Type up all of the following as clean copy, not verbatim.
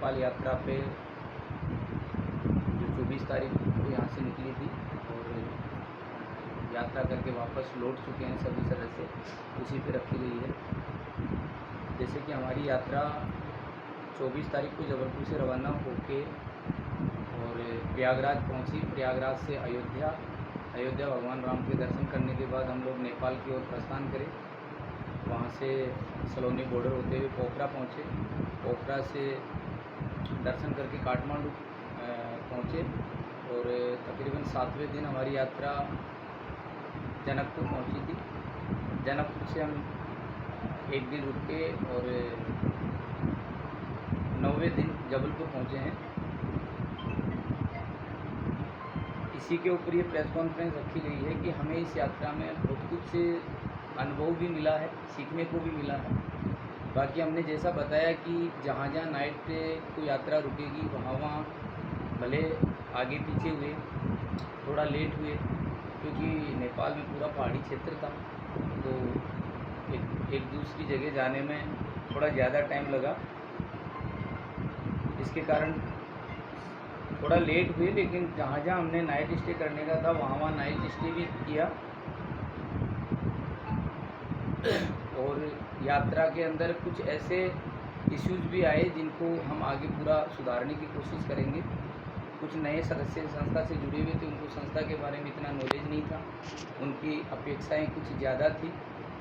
नेपाल यात्रा पे जो 24 तारीख को यहाँ से निकली थी और यात्रा करके वापस लौट चुके हैं सभी सदस्य, उसी पे रखी गई है। जैसे कि हमारी यात्रा 24 तारीख को जबलपुर से रवाना होके और प्रयागराज पहुँची। प्रयागराज से अयोध्या भगवान राम के दर्शन करने के बाद हम लोग नेपाल की ओर प्रस्थान करें। वहाँ से सलोनी बॉर्डर होते हुए पोखरा पहुँचे। पोखरा से दर्शन करके काठमांडू पहुँचे और तकरीबन 7वें दिन हमारी यात्रा जनकपुर पहुँची थी। जनकपुर से हम एक दिन रुक के और 9वें दिन जबलपुर पहुँचे हैं। इसी के ऊपर ये प्रेस कॉन्फ्रेंस रखी गई है कि हमें इस यात्रा में बहुत कुछ अनुभव भी मिला है, सीखने को भी मिला है। बाकी हमने जैसा बताया कि जहाँ जहाँ नाइट को यात्रा रुकेगी वहाँ भले आगे पीछे हुए, थोड़ा लेट हुए, क्योंकि नेपाल में पूरा पहाड़ी क्षेत्र था, तो एक दूसरी जगह जाने में थोड़ा ज़्यादा टाइम लगा। इसके कारण थोड़ा लेट हुए, लेकिन जहाँ जहाँ हमने नाइट स्टे करने का था वहाँ नाइट स्टे भी किया। और यात्रा के अंदर कुछ ऐसे इश्यूज भी आए जिनको हम आगे पूरा सुधारने की कोशिश करेंगे। कुछ नए सदस्य संस्था से जुड़े हुए थे, उनको संस्था के बारे में इतना नॉलेज नहीं था, उनकी अपेक्षाएं कुछ ज़्यादा थी।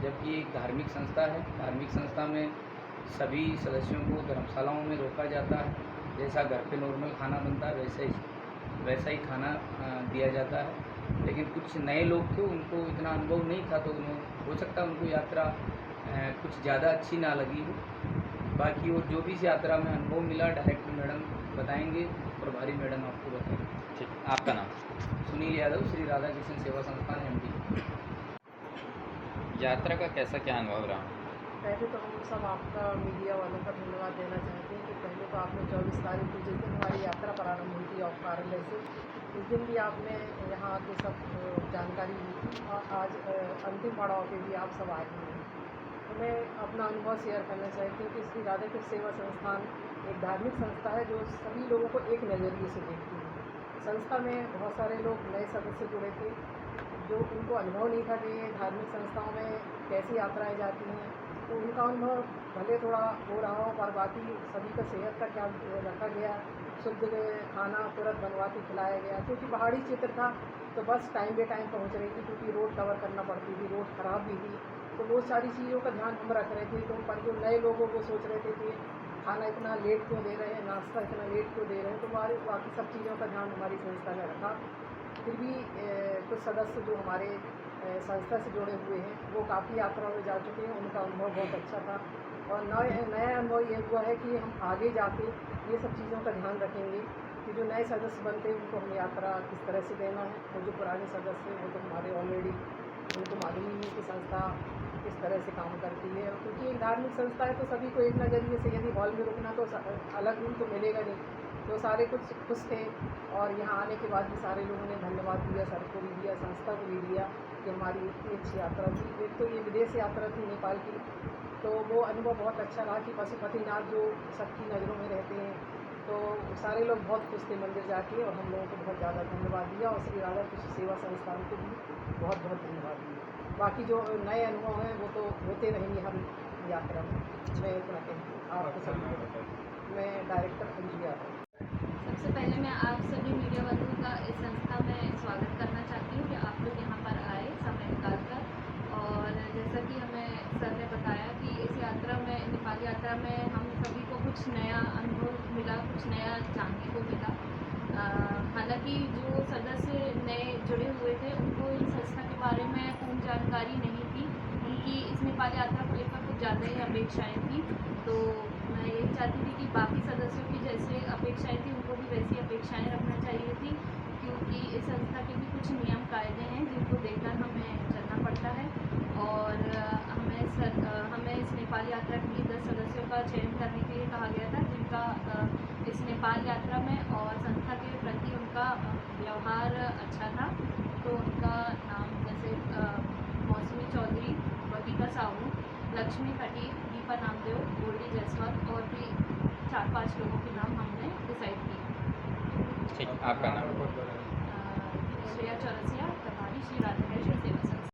जबकि एक धार्मिक संस्था है, धार्मिक संस्था में सभी सदस्यों को धर्मशालाओं में रोका जाता है। जैसा घर पे नॉर्मल खाना बनता है वैसा ही खाना दिया जाता है। लेकिन कुछ नए लोग थे, उनको इतना अनुभव नहीं था, तो हो सकता है उनको यात्रा कुछ ज़्यादा अच्छी ना लगी हो। बाकी और जो भी इस यात्रा में अनुभव मिला डायरेक्टर मैडम बताएंगे, प्रभारी मैडम आपको बताएंगे। ठीक, आपका नाम? सुनील यादव, श्री राधा कृष्ण सेवा संस्थान MD। यात्रा का कैसा क्या अनुभव रहा? पहले तो हम सब आपका मीडिया वालों का धन्यवाद देना चाहते हैं कि पहले तो आपने 24 तारीख को जिस दिन हमारी यात्रा प्रारंभ हुई थी ऑफ कार्यालय से, उस दिन भी आपने यहाँ आके सब जानकारी दी थी और आज अंतिम पड़ाव पे भी आप सब आए हैं। तो मैं अपना अनुभव शेयर करना चाहती हूँ कि श्री राधा कृष्ण सेवा संस्थान एक धार्मिक संस्था है जो सभी लोगों को एक नज़रिए से देखती है। संस्था में बहुत सारे लोग नए सदस्य जुड़े थे जो उनको अनुभव नहीं था कि धार्मिक संस्थाओं में कैसी यात्राएँ जाती हैं, तो उनका अनुभव भले थोड़ा हो रहा हो, पर बाकी सभी का सेहत का ख्याल रखा गया। शुद्ध खाना तुरंत बनवा के खिलाया गया, क्योंकि पहाड़ी क्षेत्र था तो बस टाइम बे टाइम पहुंच रही थी, क्योंकि रोड कवर करना पड़ती थी, रोड ख़राब भी थी, तो वो सारी चीज़ों का ध्यान हम रख रहे थे। तो पर जो नए लोगों को सोच रहे थे कि खाना इतना लेट क्यों दे रहे हैं, नाश्ता इतना लेट क्यों दे रहे हैं, तो बाकी सब चीज़ों का ध्यान हमारी संस्था ने रखा। फिर भी कुछ सदस्य जो हमारे संस्था से जुड़े हुए हैं वो काफ़ी यात्रा में जा चुके हैं, उनका अनुभव बहुत अच्छा था। और नया अनुभव ये हुआ है कि हम आगे जाके ये सब चीज़ों का ध्यान रखेंगे कि जो नए सदस्य बनते हैं उनको हम यात्रा किस तरह से देना है, और जो पुराने सदस्य हैं वो तो हमारे ऑलरेडी उनको मालूम ही है कि संस्था किस तरह से काम करती है। और क्योंकि एक धार्मिक संस्था है तो सभी को एक नज़रिए से, यदि हॉल में रुकना तो अलग रूम तो मिलेगा नहीं, तो सारे कुछ खुश थे। और यहाँ आने के बाद भी सारे लोगों ने धन्यवाद दिया, सर को भी दिया, संस्था को भी दिया कि हमारी इतनी अच्छी यात्रा थी। एक तो ये विदेश यात्रा थी नेपाल की, तो वो अनुभव बहुत अच्छा रहा कि पशुपतिनाथ जो सबकी नज़रों में रहते हैं, तो सारे लोग बहुत खुश थे मंदिर जाके, और हम लोगों को बहुत ज़्यादा धन्यवाद दिया, और श्री राधा कृष्ण सेवा संस्थान को भी बहुत बहुत धन्यवाद दिया। बाकी जो नए अनुभव हैं वो तो होते रहेंगे हर यात्रा में। मैं इतना कहती हूँ आपको सभी। मैं डायरेक्टर अंजू यादव। सबसे पहले मैं आप सभी मीडिया वालों का इस संस्था में स्वागत करना चाहती हूँ कि आप लोग यहाँ पर आए समय निकालकर। और जैसा कि हमें सर ने बताया कि इस यात्रा में, नेपाल यात्रा में हम सभी को कुछ नया अनुभव मिला, कुछ नया जानने को मिला। हालांकि जो सदस्य नए जुड़े हुए थे उनको इन संस्था के बारे में पूर्ण जानकारी नहीं थी, उनकी इस नेपाल यात्रा को लेकर कुछ ज़्यादा ही अपेक्षाएँ थी। तो मैं यही चाहती थी कि बाकी सदस्यों की जैसे अपेक्षाएँ थी उनको भी वैसी अपेक्षाएँ रखना चाहिए थी, क्योंकि इस संस्था के भी कुछ नियम कायदे हैं जिनको देखकर हमें चलना पड़ता है। और हमें इस नेपाल यात्रा के लिए 10 सदस्यों का चयन करने के लिए कहा गया था, जिनका इस नेपाल यात्रा में और संस्था के प्रति उनका व्यवहार अच्छा था। तो उनका नाम जैसे मौसमी चौधरी, बबीता साहू, लक्ष्मी खटीक, दीपा नामदेव, गोल्डी जायसवाल और भी 4-5 लोगों के नाम हमने डिसाइड किए। ठीक, आपका नाम? श्रेया चौरसिया, प्रभारी श्री